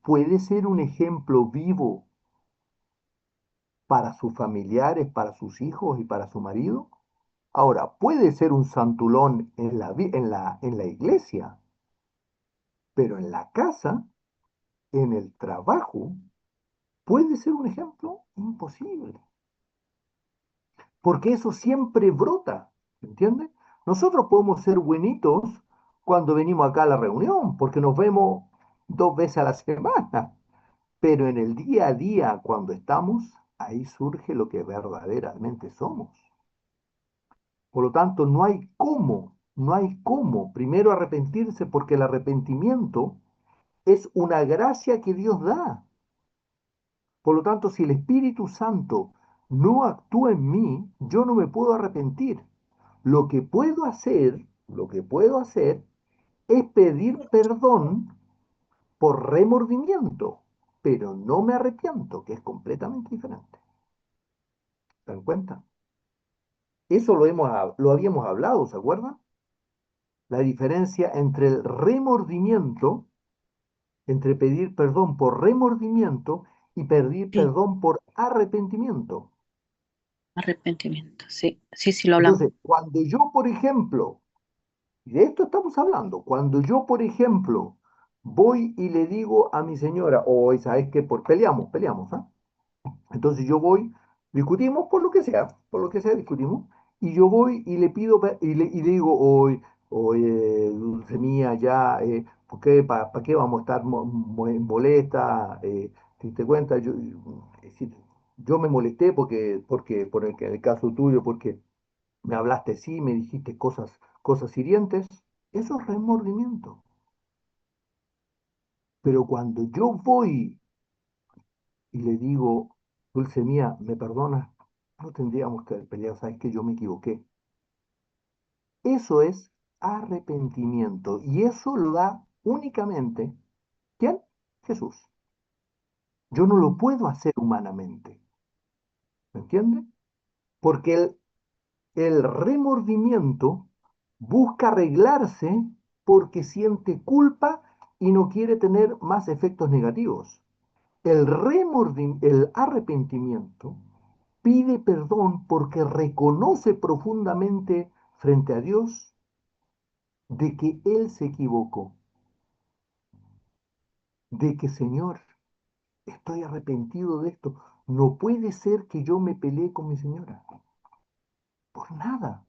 puede ser un ejemplo vivo para sus familiares, para sus hijos y para su marido. Ahora, puede ser un santulón en la iglesia, pero en la casa, en el trabajo, puede ser un ejemplo imposible, porque eso siempre brota, ¿entiendes? Nosotros podemos ser buenitos cuando venimos acá a la reunión, porque nos vemos 2 veces a la semana, pero en el día a día, cuando estamos, ahí surge lo que verdaderamente somos. Por lo tanto, no hay cómo primero arrepentirse, porque el arrepentimiento es una gracia que Dios da. Por lo tanto, si el Espíritu Santo no actúa en mí, yo no me puedo arrepentir. Lo que puedo hacer es pedir perdón por remordimiento, pero no me arrepiento, que es completamente diferente. ¿Se dan cuenta? Eso lo habíamos hablado, ¿se acuerdan? La diferencia entre el remordimiento, entre pedir perdón por remordimiento y pedir Sí, perdón por arrepentimiento. arrepentimiento. Sí, sí, sí lo hablamos. Entonces, cuando yo, por ejemplo, y de esto estamos hablando, cuando yo, por ejemplo, voy y le digo a mi señora, hoy, ¿sabes qué? Peleamos, ¿ah? Entonces yo voy, discutimos por lo que sea discutimos, y yo voy y le pido, y le digo, hoy, oye, dulce mía, ya, ¿por qué, para qué vamos a estar molesta? Si te cuenta, yo me molesté en el caso tuyo, porque me hablaste así, me dijiste cosas hirientes, eso es remordimiento. Pero cuando yo voy y le digo, dulce mía, ¿me perdonas? No tendríamos que haber peleado, sabes que yo me equivoqué. Eso es arrepentimiento, y eso lo da únicamente, ¿quién? Jesús. Yo no lo puedo hacer humanamente, ¿me entiende? Porque el remordimiento busca arreglarse porque siente culpa y no quiere tener más efectos negativos. El arrepentimiento pide perdón porque reconoce profundamente frente a Dios de que Él se equivocó, de que, Señor, estoy arrepentido de esto. No puede ser que yo me peleé con mi señora por nada.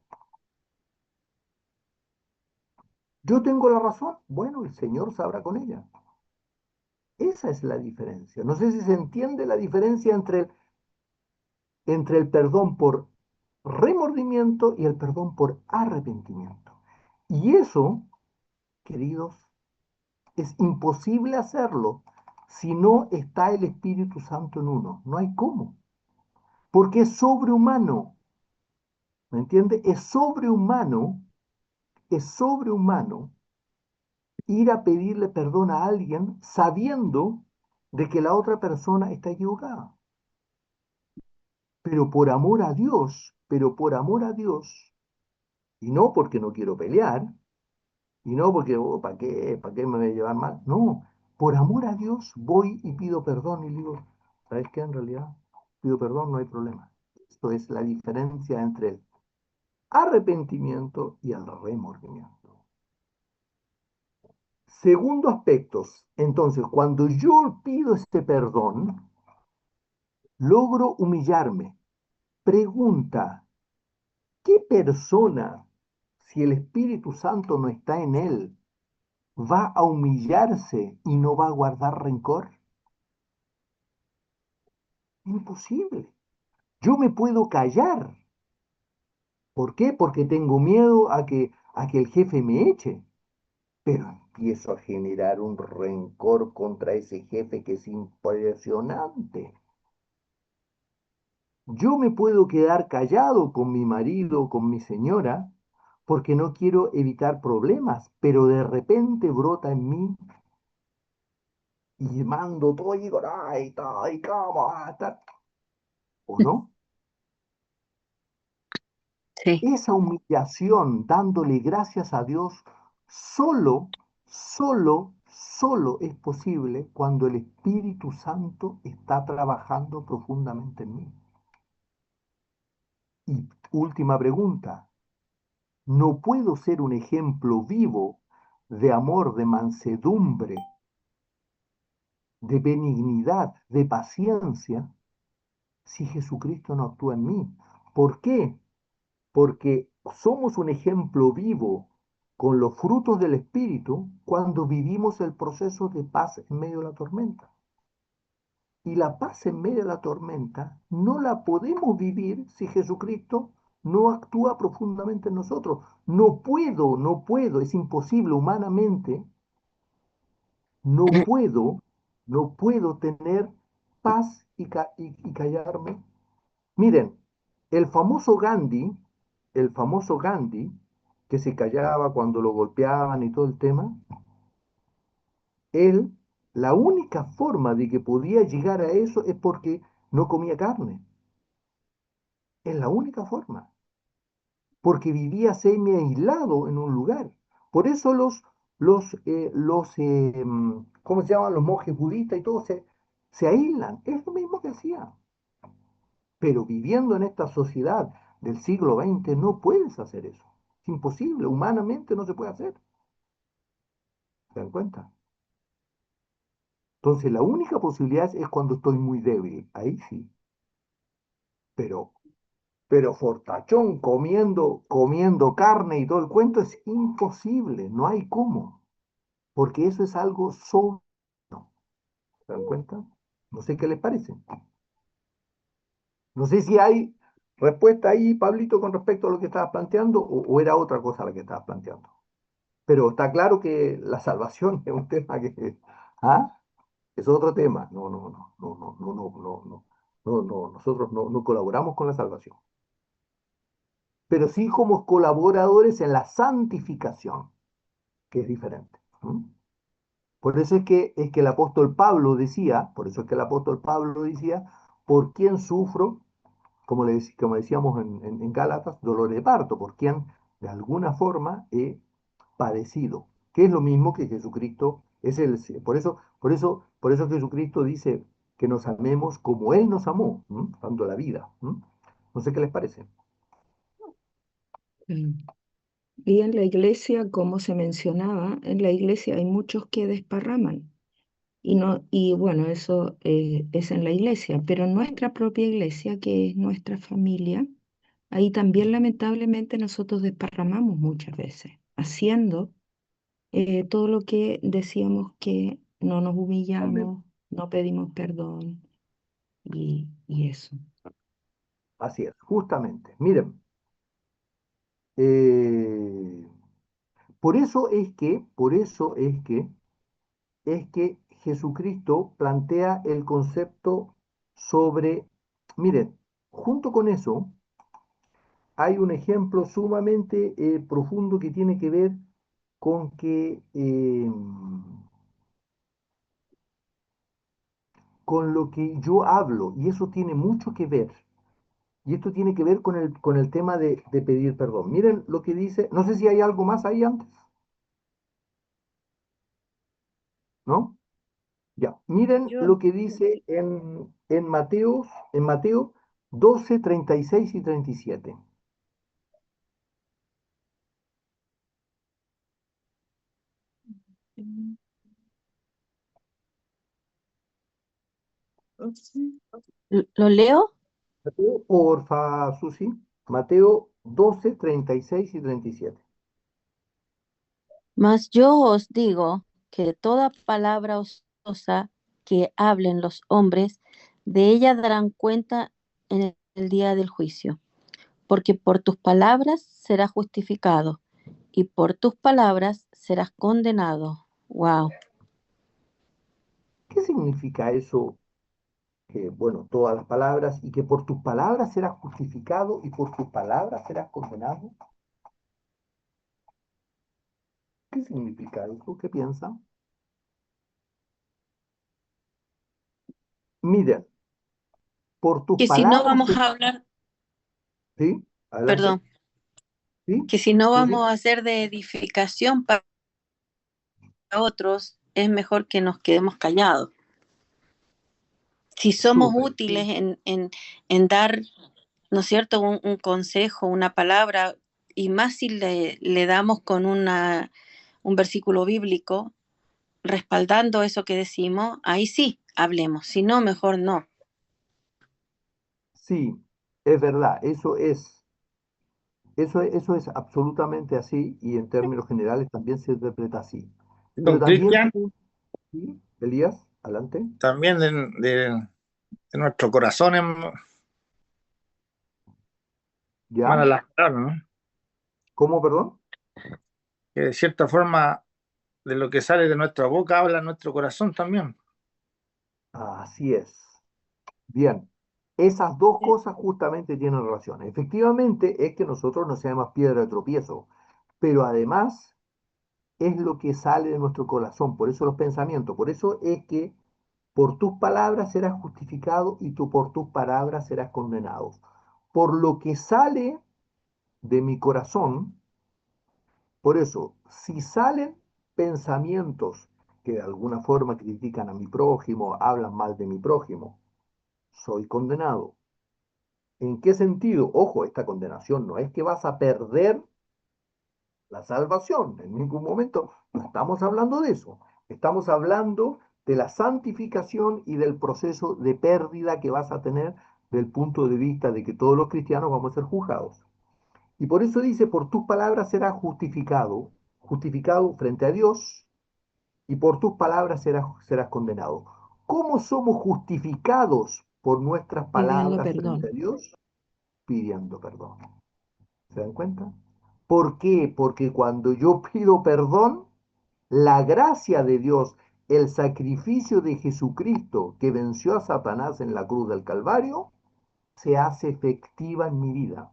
Yo tengo la razón. Bueno, el Señor sabrá con ella. Esa es la diferencia. No sé si se entiende la diferencia entre el perdón por remordimiento y el perdón por arrepentimiento. Y eso, queridos, es imposible hacerlo si no está el Espíritu Santo en uno. No hay cómo. Porque es sobrehumano. ¿Me entiende? Es sobrehumano ir a pedirle perdón a alguien sabiendo de que la otra persona está equivocada. Pero por amor a Dios, y no porque no quiero pelear, y no porque, ¿para qué me voy a llevar mal? No, por amor a Dios voy y pido perdón y digo, ¿sabes qué? En realidad, pido perdón, no hay problema. Esto es la diferencia entre el arrepentimiento y el remordimiento. Segundo aspecto, entonces, cuando yo pido este perdón, logro humillarme. Pregunta, ¿qué persona, si el Espíritu Santo no está en él, va a humillarse y no va a guardar rencor? Imposible. Yo me puedo callar. ¿Por qué? Porque tengo miedo a que el jefe me eche. Pero empiezo a generar un rencor contra ese jefe que es impresionante. Yo me puedo quedar callado con mi marido, con mi señora, porque no quiero evitar problemas, pero de repente brota en mí y mando todo y digo, ay, ay, ¿cómo va a estar? ¿O no? Sí, Esa humillación dándole gracias a Dios solo, solo, solo es posible cuando el Espíritu Santo está trabajando profundamente en mí. Y última pregunta, ¿no puedo ser un ejemplo vivo de amor, de mansedumbre, de benignidad, de paciencia, si Jesucristo no actúa en mí? ¿Por qué? Porque somos un ejemplo vivo con los frutos del Espíritu cuando vivimos el proceso de paz en medio de la tormenta. Y la paz en medio de la tormenta no la podemos vivir si Jesucristo no actúa profundamente en nosotros. No puedo, es imposible humanamente, no puedo tener paz y callarme. Miren, el famoso Gandhi, el famoso Gandhi, que se callaba cuando lo golpeaban y todo el tema, él, la única forma de que podía llegar a eso es porque no comía carne. Es la única forma, porque vivía semi aislado en un lugar. Por eso ¿cómo se llaman? Los monjes budistas y todos se aíslan. Es lo mismo que hacían. Pero viviendo en esta sociedad del siglo XX no puedes hacer eso. Es imposible, humanamente no se puede hacer. ¿Se dan cuenta? Entonces la única posibilidad es cuando estoy muy débil. Ahí sí. Pero, pero fortachón, comiendo carne y todo el cuento es imposible. No hay cómo. Porque eso es algo sobre. ¿Se dan cuenta? No sé qué les parece. No sé si hay respuesta ahí, Pablito, con respecto a lo que estabas planteando o era otra cosa la que estabas planteando. Pero está claro que la salvación es un tema que, ¿ah? Es otro tema. No, no, no, no, no, no, no, no, no, no, no, nosotros no colaboramos con la salvación. Pero sí como colaboradores en la santificación, que es diferente. ¿Mm? Por eso es que el apóstol Pablo decía, por eso es que el apóstol Pablo decía, ¿por quién sufro? Como decíamos en Gálatas, dolor de parto, por quien de alguna forma he padecido, que es lo mismo que Jesucristo por eso Jesucristo dice que nos amemos como Él nos amó, dando la vida. No sé qué les parece. Mm. Y en la iglesia, como se mencionaba, en la iglesia hay muchos que desparraman. Y no, y bueno, eso es en la iglesia, pero en nuestra propia iglesia, que es nuestra familia, ahí también lamentablemente nosotros desparramamos muchas veces, haciendo todo lo que decíamos que no nos Totalmente. humillamos, no pedimos perdón y eso. Así es, justamente. Miren, eh, por eso es que Jesucristo plantea el concepto sobre, miren, junto con eso hay un ejemplo sumamente profundo que tiene que ver con con lo que yo hablo, y eso tiene mucho que ver. Y esto tiene que ver con el tema de pedir perdón. Miren lo que dice, no sé si hay algo más ahí antes, ¿no? Ya, miren Yo, lo que dice en Mateo 12, 36 y 37. Mm. ¿lo leo? Mateo, porfa, Susi. Mateo 12, 36 y 37. Mas yo os digo que toda palabra ociosa que hablen los hombres, de ella darán cuenta en el día del juicio, porque por tus palabras serás justificado y por tus palabras serás condenado. Wow. ¿Qué significa eso? Que, bueno, todas las palabras, y que por tus palabras serás justificado y por tus palabras serás condenado. ¿Qué significa eso? ¿Qué piensan? Miren, por tus Que si no palabras, vamos a hablar, ¿sí? Adelante, perdón, ¿sí? que si no Susi. vamos a hacer de edificación para otros, es mejor que nos quedemos callados. Si somos Súper. útiles en dar, ¿no es cierto?, un consejo, una palabra, y más si le damos con un versículo bíblico respaldando eso que decimos, ahí sí, hablemos, si no, mejor no. Sí, es verdad, eso es absolutamente así y en términos generales también se interpreta así. Pero Don también, Cristian, sí, Elías, adelante, también de nuestro corazón ¿ya? malas las palabras, ¿no? ¿Cómo, perdón? Que de cierta forma de lo que sale de nuestra boca habla nuestro corazón también. Así es. Bien, esas dos cosas justamente tienen relación. Efectivamente es que nosotros no seamos piedra de tropiezo, pero además es lo que sale de nuestro corazón, por eso los pensamientos, por eso es que por tus palabras serás justificado y tú por tus palabras serás condenado. Por lo que sale de mi corazón, por eso, si salen pensamientos que de alguna forma critican a mi prójimo, hablan mal de mi prójimo, soy condenado. ¿En qué sentido? Ojo, esta condenación no es que vas a perder la salvación, en ningún momento no estamos hablando de eso. Estamos hablando de la santificación y del proceso de pérdida que vas a tener del punto de vista de que todos los cristianos vamos a ser juzgados. Y por eso dice, por tus palabras serás justificado, justificado frente a Dios, y por tus palabras serás condenado. ¿Cómo somos justificados por nuestras pidiendo palabras frente a perdón. Dios? Pidiendo perdón. ¿Se dan cuenta? ¿Por qué? Porque cuando yo pido perdón, la gracia de Dios, el sacrificio de Jesucristo que venció a Satanás en la cruz del Calvario, se hace efectiva en mi vida.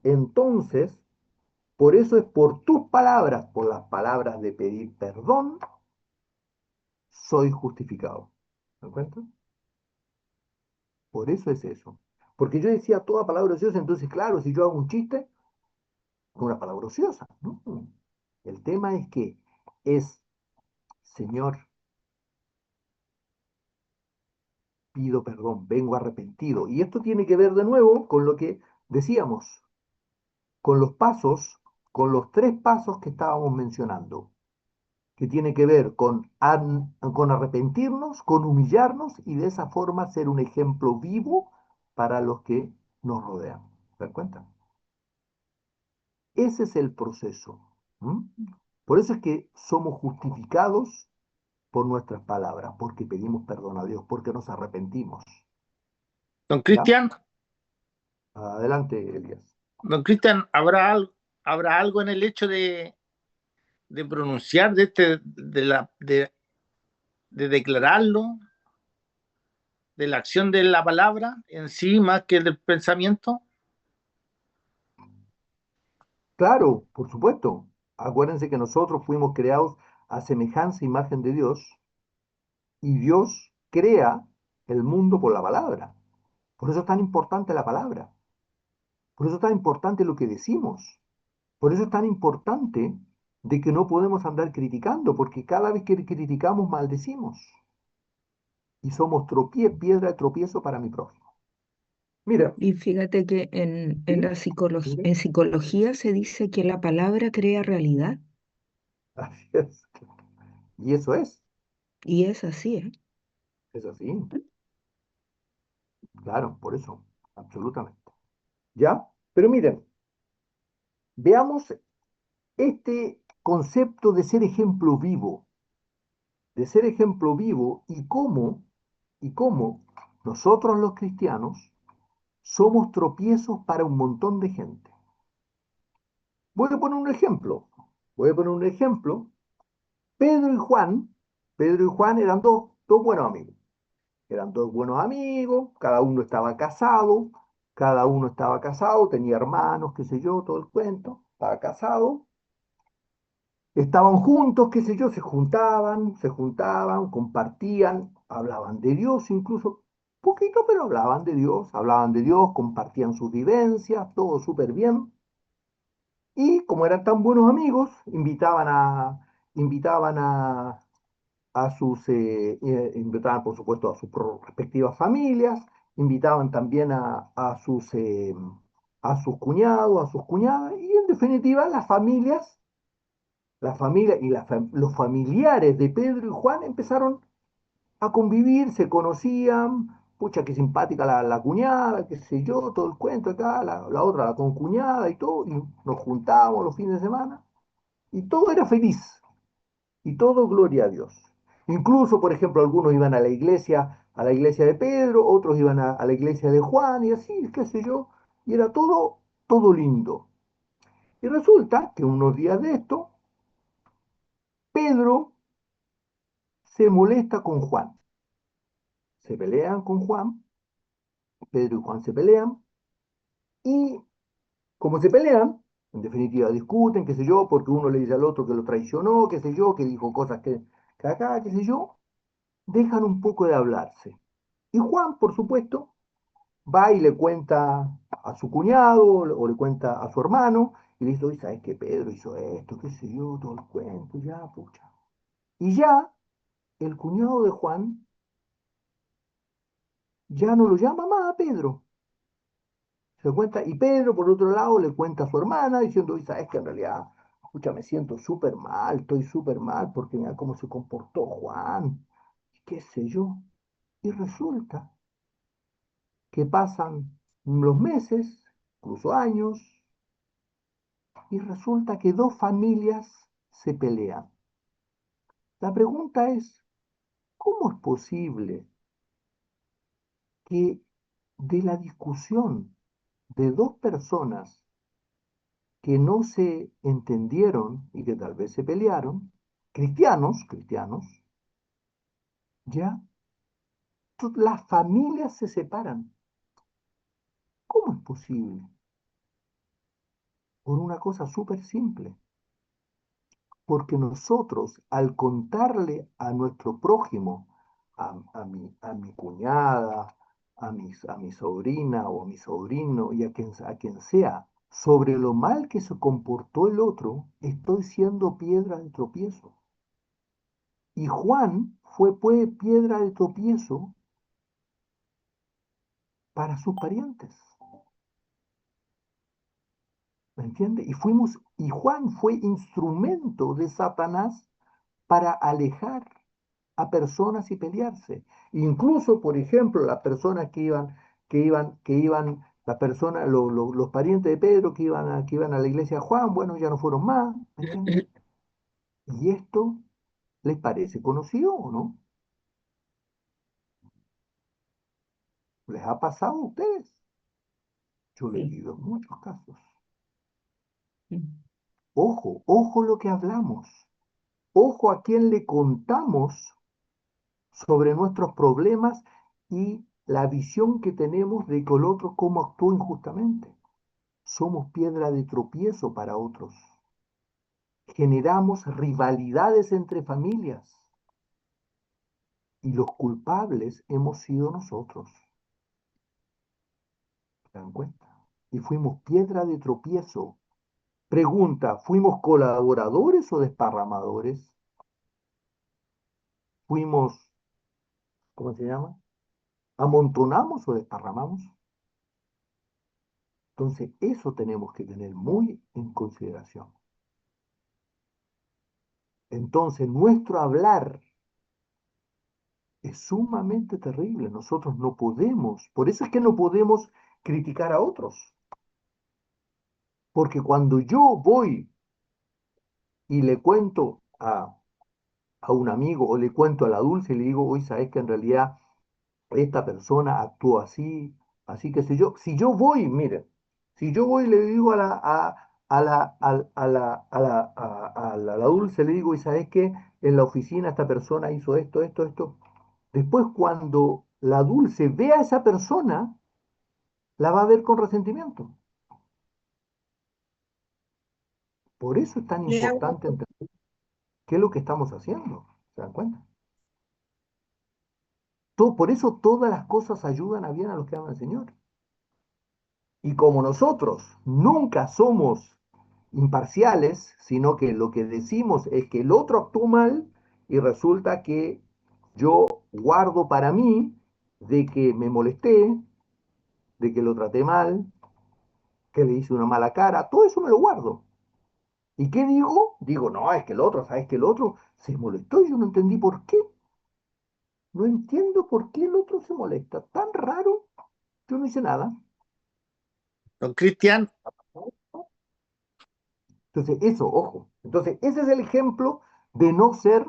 Entonces, por eso es por tus palabras, por las palabras de pedir perdón, soy justificado. ¿Se dan cuenta? Por eso es eso. Porque yo decía toda palabra ociosa, entonces claro, si yo hago un chiste, es una palabra ociosa. ¿No? El tema es que es, Señor, pido perdón, vengo arrepentido. Y esto tiene que ver de nuevo con lo que decíamos, con los pasos, con los tres pasos que estábamos mencionando, que tiene que ver con arrepentirnos, con humillarnos y de esa forma ser un ejemplo vivo para los que nos rodean. ¿Se dan cuenta? Ese es el proceso. ¿M? Por eso es que somos justificados por nuestras palabras, porque pedimos perdón a Dios, porque nos arrepentimos. Don ¿Ya? Cristian, Adelante, Elías. don Cristian, habrá algo en el hecho de pronunciar de declararlo, de la acción de la palabra en sí, más que del pensamiento? Claro, por supuesto. Acuérdense que nosotros fuimos creados a semejanza e imagen de Dios y Dios crea el mundo por la palabra. Por eso es tan importante la palabra. Por eso es tan importante lo que decimos. Por eso es tan importante de que no podemos andar criticando, porque cada vez que criticamos maldecimos y somos piedra de tropiezo para mi prójimo. Mira, Y fíjate que en ¿sí? la Mira, en psicología se dice que la palabra crea realidad. así es. Y Y es así, ¿eh? es así. Claro, por eso, absolutamente. ¿Ya? Pero miren, veamos este concepto de ser ejemplo vivo y cómo nosotros los cristianos somos tropiezos para un montón de gente. Voy a poner un ejemplo. Voy a poner un ejemplo. Pedro y Juan, Pedro y Juan eran dos buenos amigos. Eran dos buenos amigos, cada uno estaba casado, tenía hermanos, qué sé yo, todo el cuento, estaba casado. Estaban juntos, qué sé yo, se juntaban, compartían, hablaban de Dios incluso, poquito, pero hablaban de Dios, compartían sus vivencias, todo súper bien. Y como eran tan buenos amigos, invitaban a invitaban por supuesto a sus respectivas familias, invitaban también a sus cuñados, a sus cuñadas, y en definitiva los familiares de Pedro y Juan empezaron a convivir, se conocían, pucha, qué simpática la cuñada, qué sé yo, todo el cuento acá, la otra, la concuñada y todo, y nos juntábamos los fines de semana, y todo era feliz, y todo gloria a Dios. Incluso, por ejemplo, algunos iban a la iglesia de Pedro, otros iban a la iglesia de Juan, y así, qué sé yo, y era todo lindo. Y resulta que unos días de esto, Pedro se molesta con Juan. Se pelean con Juan, Pedro y Juan se pelean, y como se pelean, en definitiva discuten, qué sé yo, porque uno le dice al otro que lo traicionó, qué sé yo, que dijo cosas que acá, qué sé yo, dejan un poco de hablarse. Y Juan, por supuesto, va y le cuenta a su cuñado o le cuenta a su hermano, y le dice, oye, ¿sabes qué? Pedro hizo esto, qué sé yo, todo el cuento, ya, pucha. Y ya el cuñado de Juan ya no lo llama más a Pedro. Se cuenta, y Pedro, por otro lado, le cuenta a su hermana diciendo, oye, ¿sabes que en realidad, escucha, me siento súper mal, estoy súper mal porque mira cómo se comportó Juan, y qué sé yo? Y resulta que pasan los meses, incluso años, y resulta que dos familias se pelean. La pregunta es, ¿cómo es posible que de la discusión de dos personas que no se entendieron y que tal vez se pelearon, cristianos, ya las familias se separan? ¿Cómo es posible? Por una cosa súper simple. Porque nosotros, al contarle a nuestro prójimo, a mi cuñada, a mi sobrina o a mi sobrino y a quien sea, sobre lo mal que se comportó el otro, estoy siendo piedra de tropiezo. Y Juan fue pues piedra de tropiezo para sus parientes. ¿Me entiende? Y Juan fue instrumento de Satanás para alejar a personas y pelearse. Incluso, por ejemplo, las personas las personas, los parientes de Pedro que iban a la iglesia de Juan, bueno, ya no fueron más, ¿me entienden? ¿Y esto les parece conocido o no? ¿Les ha pasado a ustedes? Yo lo he Sí. vivido en muchos casos. Mm. Ojo lo que hablamos. Ojo a quién le contamos sobre nuestros problemas y la visión que tenemos de que el otro cómo actúa injustamente. Somos piedra de tropiezo para otros. Generamos rivalidades entre familias y los culpables hemos sido nosotros. ¿Se dan cuenta? Y fuimos piedra de tropiezo. Pregunta, ¿fuimos colaboradores o desparramadores? ¿Fuimos, cómo se llama? ¿Amontonamos o desparramamos? Entonces, eso tenemos que tener muy en consideración. Entonces, nuestro hablar es sumamente terrible. Nosotros no podemos, por eso es que no podemos criticar a otros. Porque cuando yo voy y le cuento a un amigo o le cuento a la Dulce y le digo, hoy sabes que en realidad esta persona actuó así, así que sé yo, si yo voy, mire, si yo voy y le digo a la Dulce, le digo, y sabes que en la oficina esta persona hizo esto, después cuando la Dulce ve a esa persona, la va a ver con resentimiento. Por eso es tan Le hago, importante entender qué es lo que estamos haciendo. ¿Se dan cuenta? Por eso todas las cosas ayudan a bien a los que aman al Señor. Y como nosotros nunca somos imparciales, sino que lo que decimos es que el otro actuó mal y resulta que yo guardo para mí de que me molesté, de que lo traté mal, que le hice una mala cara, todo eso me lo guardo. ¿Y qué digo? Digo, no, es que el otro, ¿sabes que el otro se molestó y yo no entendí por qué? No entiendo por qué el otro se molesta. Tan raro, yo no hice nada. Don Cristian, Entonces, eso, ojo. Entonces, ese es el ejemplo de no ser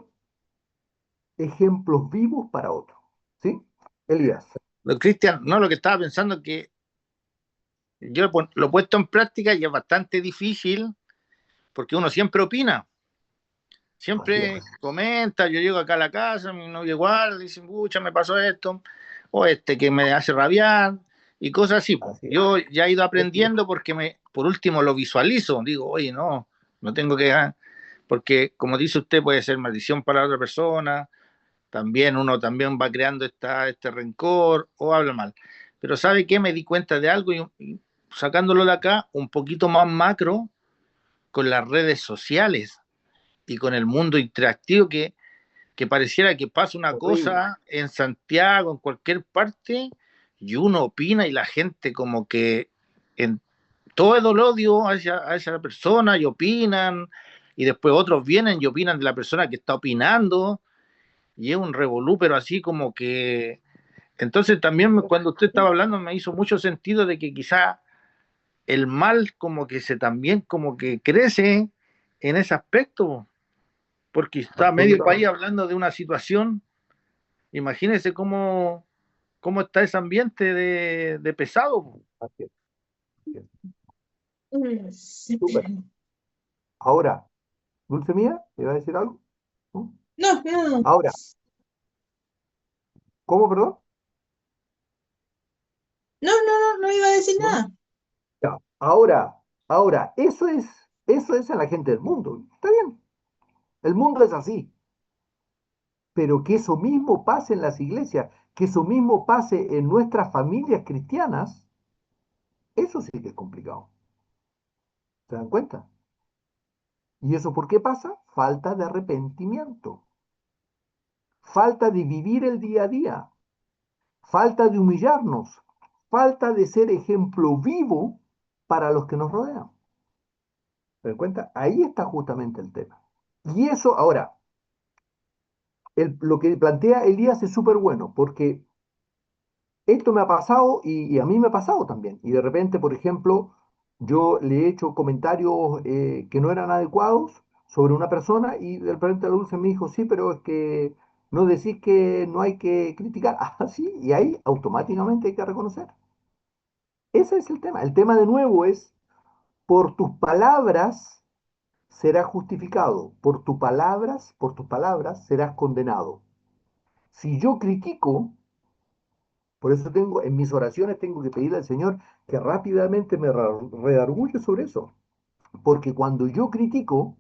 ejemplos vivos para otros. ¿Sí? Elías. don Cristian, no, lo que estaba pensando es que yo lo he puesto en práctica y es bastante difícil porque uno siempre opina, Así es. siempre comenta, yo llego acá a la casa, mi novio igual, dice, pucha, me pasó esto, o este que me hace rabiar, y cosas así, pues. Así es. Yo ya he ido Así es. aprendiendo porque por último lo visualizo, digo, oye, no tengo que, porque como dice usted, puede ser maldición para la otra persona, también uno también va creando este rencor o habla mal. Pero ¿sabe qué? Me di cuenta de algo y sacándolo de acá, un poquito más macro, con las redes sociales y con el mundo interactivo que pareciera que pasa una Horrible. cosa en Santiago, en cualquier parte, y uno opina y la gente como que en todo el odio hacia esa persona y opinan, y después otros vienen y opinan de la persona que está opinando, y es un revolú, pero así como que... Entonces también cuando usted estaba hablando me hizo mucho sentido de que quizá el mal como que se también como que crece en ese aspecto, porque está medio país Absolutamente. hablando de una situación. Imagínense cómo está ese ambiente de pesado. Así es. Así es. Súper. Ahora, Dulce mía, ¿te iba a decir algo? ¿No? No, no, no, Ahora, ¿cómo, perdón? no iba a decir ¿No? nada. Ya. Ahora, eso es en la gente del mundo. Está bien. El mundo es así. Pero que eso mismo pase en las iglesias, que eso mismo pase en nuestras familias cristianas, eso sí que es complicado. ¿Se dan cuenta? ¿Y eso por qué pasa? Falta de arrepentimiento, falta de vivir el día a día, falta de humillarnos, falta de ser ejemplo vivo para los que nos rodean. ¿Se dan cuenta? Ahí está justamente el tema. Y eso, ahora, lo que plantea Elías es súper bueno, porque esto me ha pasado y a mí me ha pasado también. Y de repente, por ejemplo, yo le he hecho comentarios que no eran adecuados sobre una persona y de repente la dulce me dijo, sí, pero es que no decís que no hay que criticar. Ah, sí, y ahí automáticamente hay que reconocer. Ese es el tema. El tema de nuevo es, por tus palabras serás justificado, por tus palabras serás condenado. Si yo critico, por eso tengo, en mis oraciones tengo que pedirle al Señor que rápidamente me redarguye sobre eso. Porque cuando yo critico,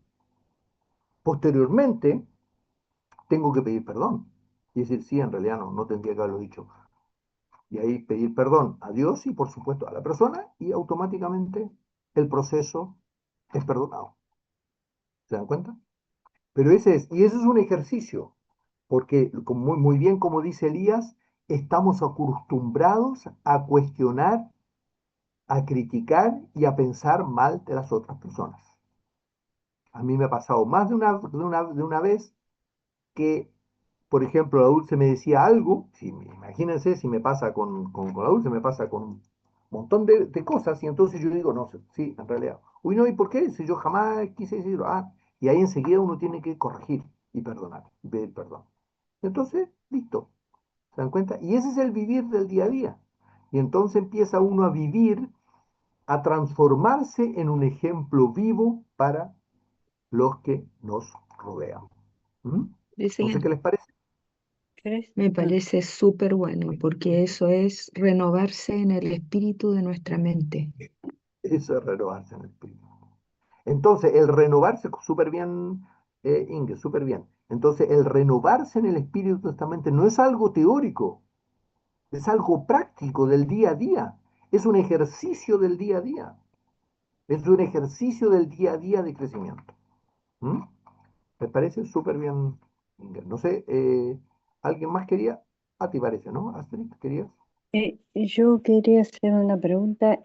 posteriormente tengo que pedir perdón. Y decir, sí, en realidad no tendría que haberlo dicho. Y ahí pedir perdón a Dios y por supuesto a la persona y automáticamente el proceso es perdonado. ¿Se dan cuenta? Pero y ese es un ejercicio, porque muy, muy bien como dice Elías, estamos acostumbrados a cuestionar, a criticar y a pensar mal de las otras personas. A mí me ha pasado más de una vez que, por ejemplo, la Dulce me decía algo, si, imagínense si me pasa con la Dulce, me pasa con un montón de cosas, y entonces yo digo, no, sí, en realidad, uy, no, ¿y por qué? Si yo jamás quise decirlo, y ahí enseguida uno tiene que corregir y perdonar, y pedir perdón. Entonces, listo, ¿se dan cuenta? Y ese es el vivir del día a día. Y entonces empieza uno a vivir, a transformarse en un ejemplo vivo para los que nos rodean. ¿Mm? No sé qué Presidente, les parece. me parece súper bueno porque eso es renovarse en el espíritu de nuestra mente. Eso es renovarse en el espíritu. Entonces, el renovarse, súper bien, Inge, súper bien. Entonces, el renovarse en el espíritu justamente no es algo teórico, es algo práctico del día a día. Es un ejercicio del día a día. Es un ejercicio del día a día de crecimiento. ¿Mm? ¿Les parece súper bien No sé, ¿alguien más quería? A ti parece, ¿no? Astrid, ¿querías? Yo quería hacer una pregunta.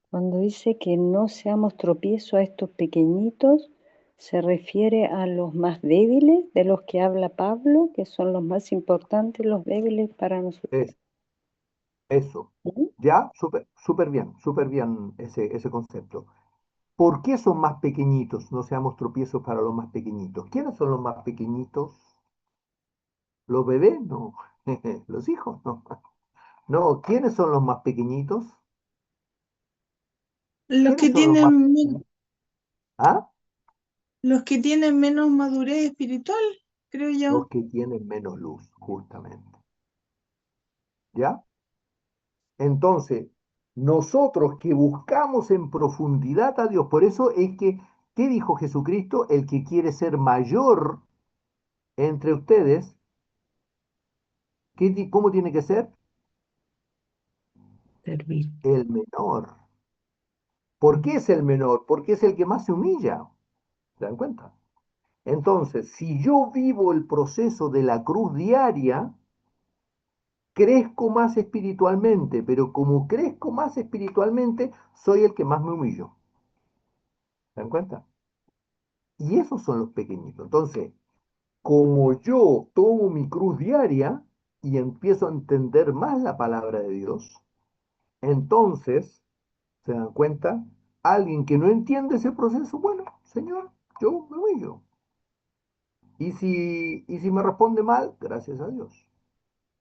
Cuando dice que no seamos tropiezo a estos pequeñitos, ¿se refiere a los más débiles de los que habla Pablo, que son los más importantes, los débiles para nosotros? Es, eso. ¿Sí? Ya, súper bien ese concepto. ¿Por qué son más pequeñitos? No seamos tropiezos para los más pequeñitos. ¿Quiénes son los más pequeñitos? ¿Los bebés? No. ¿Los hijos? No. No, ¿quiénes son los más pequeñitos? Los que ¿Quiénes son los más tienen, pequeñitos? ¿Ah? los que tienen menos madurez espiritual, creo yo. Los que tienen menos luz, justamente. ¿Ya? Entonces, nosotros que buscamos en profundidad a Dios, por eso es que, ¿qué dijo Jesucristo? El que quiere ser mayor entre ustedes, ¿cómo tiene que ser? Servir. El menor. ¿Por qué es el menor? Porque es el que más se humilla. ¿Se dan cuenta? Entonces, si yo vivo el proceso de la cruz diaria, crezco más espiritualmente, pero como crezco más espiritualmente, soy el que más me humillo. ¿Se dan cuenta? Y esos son los pequeñitos. Entonces, como yo tomo mi cruz diaria y empiezo a entender más la palabra de Dios, entonces, ¿se dan cuenta? Alguien que no entiende ese proceso, bueno, Señor, yo me humillo. Y si me responde mal, gracias a Dios.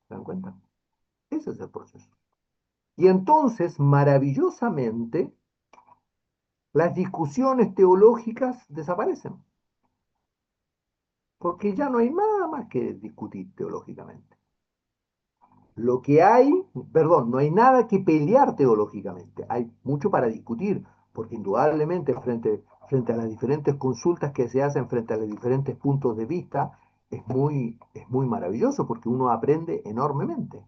¿Se dan cuenta? Ese es el proceso. Y entonces, maravillosamente, las discusiones teológicas desaparecen, porque ya no hay nada más que discutir teológicamente. Lo que hay, perdón, no hay nada que pelear teológicamente, hay mucho para discutir, porque indudablemente frente a las diferentes consultas que se hacen, frente a los diferentes puntos de vista, es muy maravilloso porque uno aprende enormemente.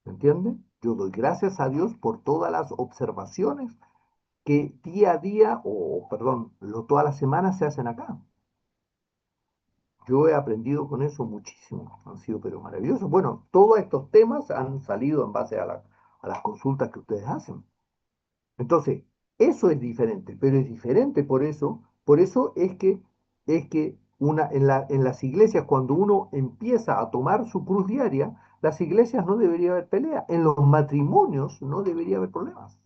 ¿Me entiende? Yo doy gracias a Dios por todas las observaciones que día a día, o perdón, todas las semanas se hacen acá. Yo he aprendido con eso muchísimo, han sido pero maravillosos. Bueno, todos estos temas han salido en base a las consultas que ustedes hacen. Entonces, eso es diferente, pero es diferente por eso es que en las iglesias, cuando uno empieza a tomar su cruz diaria, las iglesias no debería haber pelea, en los matrimonios no debería haber problemas,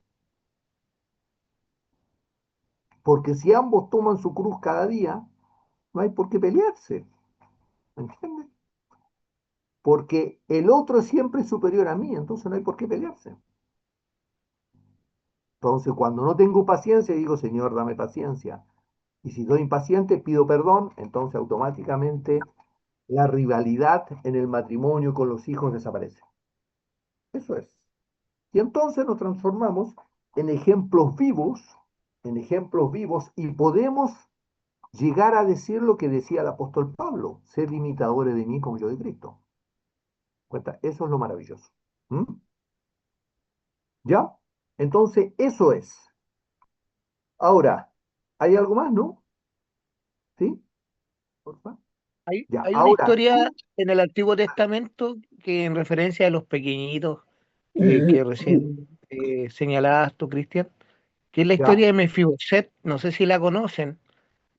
porque si ambos toman su cruz cada día, no hay por qué pelearse, ¿me entiendes? Porque el otro es siempre superior a mí, entonces no hay por qué pelearse. Entonces, cuando no tengo paciencia, digo, Señor, dame paciencia. Y si soy impaciente, pido perdón, entonces automáticamente la rivalidad en el matrimonio con los hijos desaparece. Eso es. Y entonces nos transformamos en en ejemplos vivos, y podemos llegar a decir lo que decía el apóstol Pablo, sed imitadores de mí como yo de Cristo. ¿Cuenta? Eso es lo maravilloso. ¿Mm? ¿Ya? Entonces, eso es. Ahora, ¿hay algo más, no? ¿Sí? Porfa. Ya, Hay una ahora, historia en el Antiguo Testamento que en referencia a los pequeñitos que recién señalabas tú, Cristian, que es la ya, historia de Mefiboset, no sé si la conocen,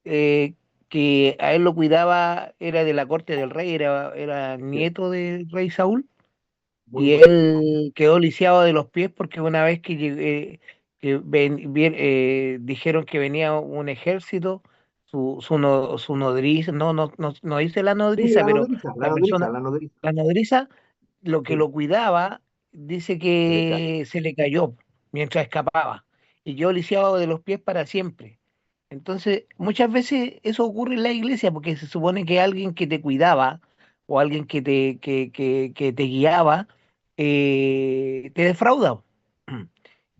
eh, que a él lo cuidaba, era de la corte del rey, era sí, nieto del rey Saúl, muy y bueno. él quedó lisiado de los pies porque una vez que, dijeron que venía un ejército, su nodriza, no dice la Sí, nodriza, la pero nodriza, la la nodriza, persona, la nodriza. la nodriza, lo que Sí, lo cuidaba, dice se le cae. que se le cayó mientras escapaba y quedó lisiado de los pies para siempre. Entonces, muchas veces eso ocurre en la iglesia porque se supone que alguien que te cuidaba o alguien que te guiaba te defrauda.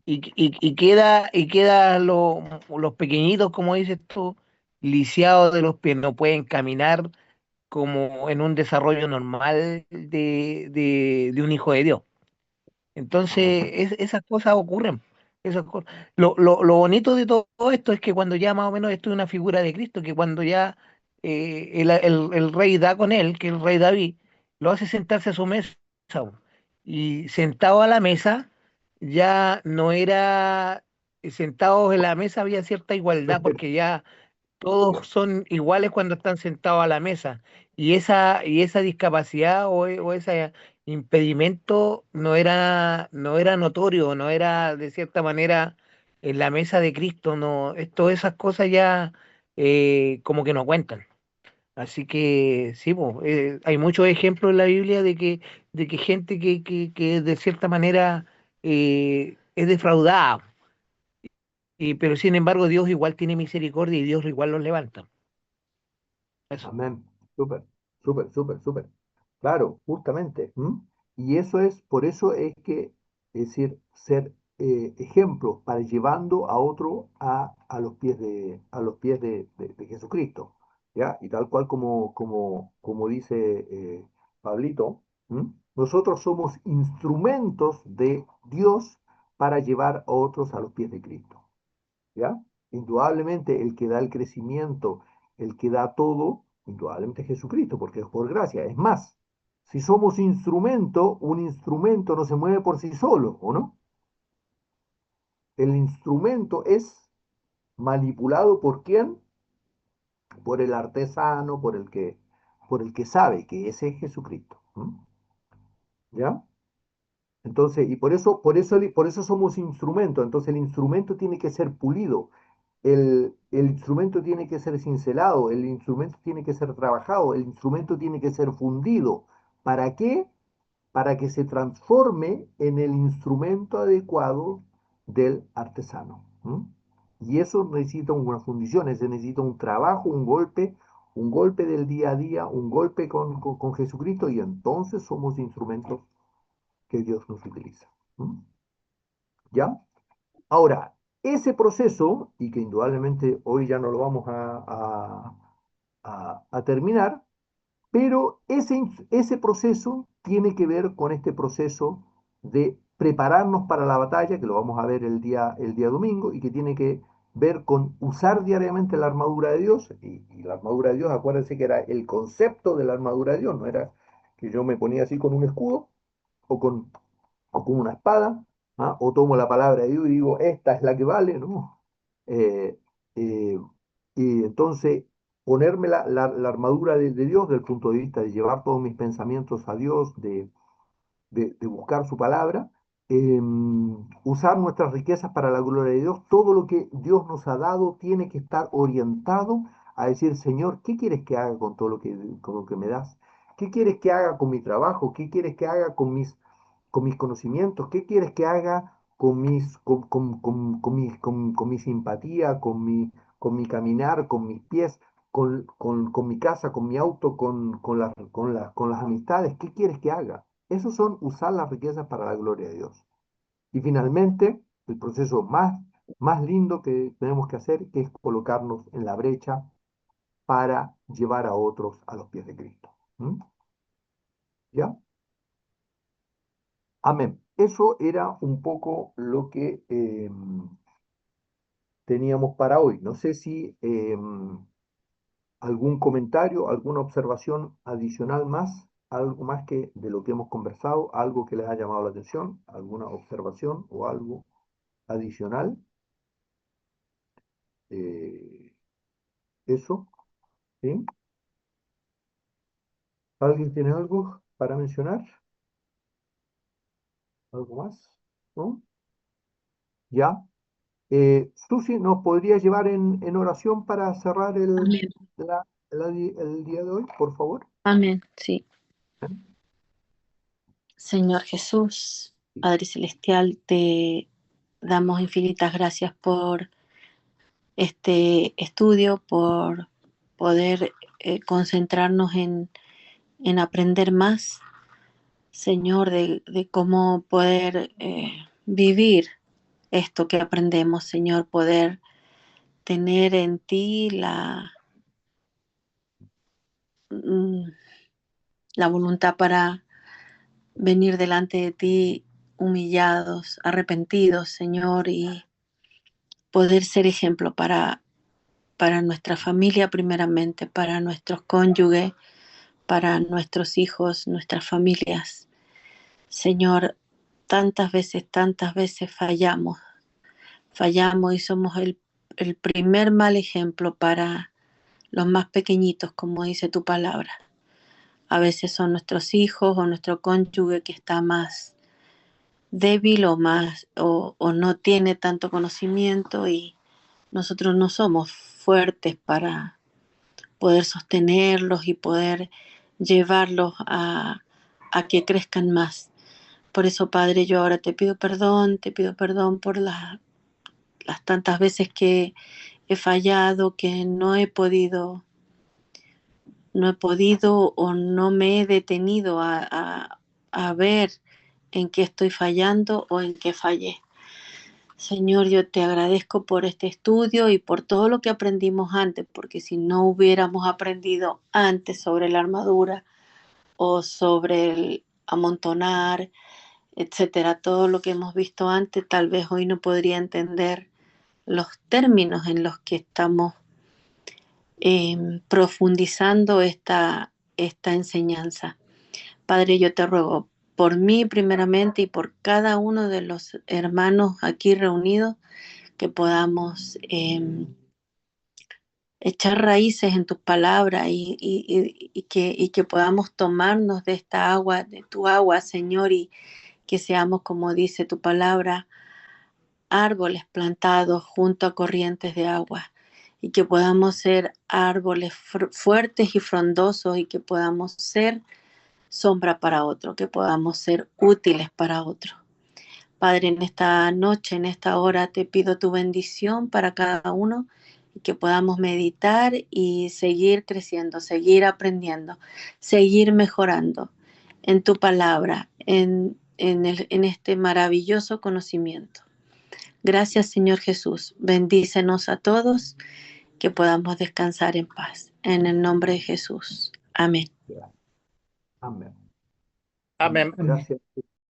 Y queda los pequeñitos, como dices tú, lisiados de los pies, no pueden caminar como en un desarrollo normal de un hijo de Dios. Amén. Entonces, esas cosas ocurren. Lo bonito de todo esto es que cuando ya más o menos esto es una figura de Cristo, que cuando ya el rey da con él, que es el rey David, lo hace sentarse a su mesa. Y sentado a la mesa, ya no era, sentados en la mesa había cierta igualdad, porque ya todos son iguales cuando están sentados a la mesa. Y esa discapacidad o ese impedimento no era notorio, no era de cierta manera en la mesa de Cristo, no, todas esas cosas ya como que no cuentan. Así que sí, po, hay muchos ejemplos en la Biblia de que gente que de cierta manera es defraudada, pero sin embargo Dios igual tiene misericordia y Dios igual los levanta. Eso. Amén. Súper, súper, súper, súper. Claro, justamente. ¿M? Y eso es, por eso es que, es decir, ser ejemplo para llevando a otro a los pies de Jesucristo. ¿Ya? Y tal cual como dice Pablito, ¿m? Nosotros somos instrumentos de Dios para llevar a otros a los pies de Cristo. ¿Ya? Indudablemente el que da el crecimiento, el que da todo, indudablemente es Jesucristo, porque es por gracia. Es más, si somos instrumento, un instrumento no se mueve por sí solo, ¿o no? El instrumento es manipulado por quién? Por el artesano, por el que sabe que ese es Jesucristo. ¿M? ¿Ya? Entonces, y por eso somos instrumento. Entonces el instrumento tiene que ser pulido. El instrumento tiene que ser cincelado, el instrumento tiene que ser trabajado, el instrumento tiene que ser fundido. ¿Para qué? Para que se transforme en el instrumento adecuado del artesano. ¿M? Y eso necesita una fundición, se necesita un trabajo, un golpe del día a día, un golpe con Jesucristo, y entonces somos instrumentos que Dios nos utiliza. ¿M? ¿Ya? Ahora, ese proceso, y que indudablemente hoy ya no lo vamos a terminar, pero ese proceso tiene que ver con este proceso de prepararnos para la batalla, que lo vamos a ver el día domingo, y que tiene que ver con usar diariamente la armadura de Dios, y la armadura de Dios, acuérdense que era el concepto de la armadura de Dios, no era que yo me ponía así con un escudo o con una espada, ¿ah? O tomo la palabra de Dios y digo, esta es la que vale, ¿no? Eh, eh, y entonces ponerme la armadura de Dios desde el punto de vista de llevar todos mis pensamientos a Dios, de buscar su palabra, eh, usar nuestras riquezas para la gloria de Dios, todo lo que Dios nos ha dado tiene que estar orientado a decir, Señor, ¿qué quieres que haga con lo que me das? ¿Qué quieres que haga con mi trabajo? ¿Qué quieres que haga con mis conocimientos? ¿Qué quieres que haga con mi simpatía, con mi caminar, con mis pies, con mi casa, con mi auto, con las amistades? ¿Qué quieres que haga? Esos son usar las riquezas para la gloria de Dios. Y finalmente, el proceso más lindo que tenemos que hacer, que es colocarnos en la brecha para llevar a otros a los pies de Cristo. ¿Mm? ¿Ya? Amén. Eso era un poco lo que teníamos para hoy. No sé si algún comentario, alguna observación adicional más, algo más que de lo que hemos conversado, algo que les ha llamado la atención, alguna observación o algo adicional. Eh, eso, ¿sí? ¿Alguien tiene algo para mencionar? ¿Algo más? ¿No? ¿Ya? Susi, ¿nos podría llevar en oración para cerrar Amén. el día de hoy, por favor? Amén. Sí. Señor Jesús, Padre Celestial, te damos infinitas gracias por este estudio, por poder concentrarnos en aprender más, Señor, de cómo poder vivir esto que aprendemos, Señor, poder tener en ti mm, la voluntad para venir delante de ti humillados, arrepentidos, Señor, y poder ser ejemplo para para nuestra familia primeramente, para nuestros cónyuges, para nuestros hijos, nuestras familias. Señor, tantas veces fallamos y somos el primer mal ejemplo para los más pequeñitos, como dice tu palabra. A veces son nuestros hijos o nuestro cónyuge que está más débil o no tiene tanto conocimiento y nosotros no somos fuertes para poder sostenerlos y poder llevarlos a que crezcan más. Por eso, Padre, yo ahora te pido perdón por las tantas veces que he fallado, que no he podido o no me he detenido a ver en qué estoy fallando o en qué fallé. Señor, yo te agradezco por este estudio y por todo lo que aprendimos antes, porque si no hubiéramos aprendido antes sobre la armadura o sobre el amontonar, etcétera, todo lo que hemos visto antes, tal vez hoy no podría entender los términos en los que estamos profundizando esta enseñanza. Padre, yo te ruego por mí primeramente y por cada uno de los hermanos aquí reunidos, que podamos echar raíces en tus palabras y que podamos tomarnos de esta agua, de tu agua, Señor, y que seamos, como dice tu palabra, árboles plantados junto a corrientes de agua y que podamos ser árboles fuertes y frondosos y que podamos ser sombra para otro, que podamos ser útiles para otro. Padre, en esta noche, en esta hora, te pido tu bendición para cada uno y que podamos meditar y seguir creciendo, seguir aprendiendo, seguir mejorando en tu palabra, en este maravilloso conocimiento. Gracias, Señor Jesús. Bendícenos a todos, que podamos descansar en paz. En el nombre de Jesús. Amén. Amén. Amén. Gracias.